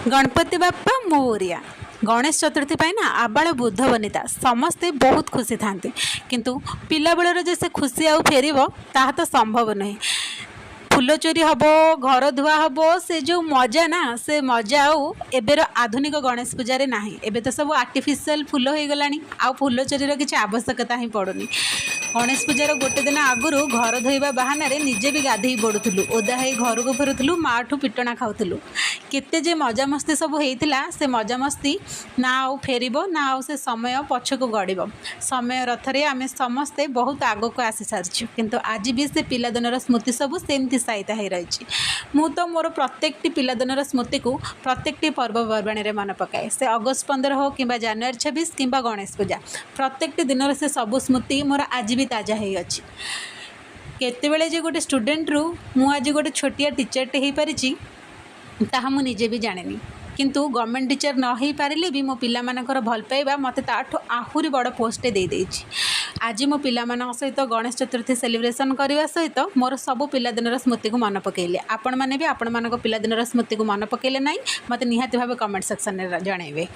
गणपति बाप्पा मोरिया। गणेश चतुर्थी पाई ना आबाल बुद्ध बनिता समस्ते बहुत खुशी था किंतु पिला बेलर जे से खुशी आउ फेर ताहा तो संभव नहीं। फुल चोरी हम घर धुआ हम से जो मजा ना से मजा आउ एबेर आधुनिक गणेश पूजा ना एबे तो सब आर्टिफिशियल फुल हो गला आ फुल चोरीर किसी आवश्यकता ही पड़ुनी। गणेश पूजार गोटे दिन आगु घर धोइबा बहाना रे निजे भी गाधे पड़ुलु ओदा हो घर को फेरुलु माठू पिटना खाऊलु केते जे मजा मस्ती सब होता से मजा मस्ती ना आउ फेर ना आउ से समय पछक गड़ब समय रथरे आम समस्ते बहुत आग को आसी सारी किंतु आज भी से पिलादिनर स्मृति सब सेमती सहित हो रही। मु तो मोर प्रत्येक पिलादिनर स्मृति को प्रत्येक पर्वपर्वाणी में मन पकाए से अगस्ट 15 हो कि जानुआरी 26 कि गणेश पूजा प्रत्येक दिन से सबू स्मृति मोर आज भी ताजा हो अच्छी। केतेबेले जे गोटे स्टूडेंट रु मु आज गोटे छोटिया टीचरटे हो पारिछि ताहा मु निजे भी जाने किंतु गवर्नमेंट टीचर न हो पारे भी मो पिला मानकर भल पाइबा मते ताठो आहुरी बड़ पोस्टे दे देछि। आज मो पिला मान सहित गणेश चतुर्थी सेलिब्रेशन करने सहित मोर सब पिलादिनर स्मृति को मन पकेले आपण मैंने भी आपण मान पिलादिनर स्मृति को मन पकेले ना मत निहाती भाव कमेंट सेक्शन में जनइबे।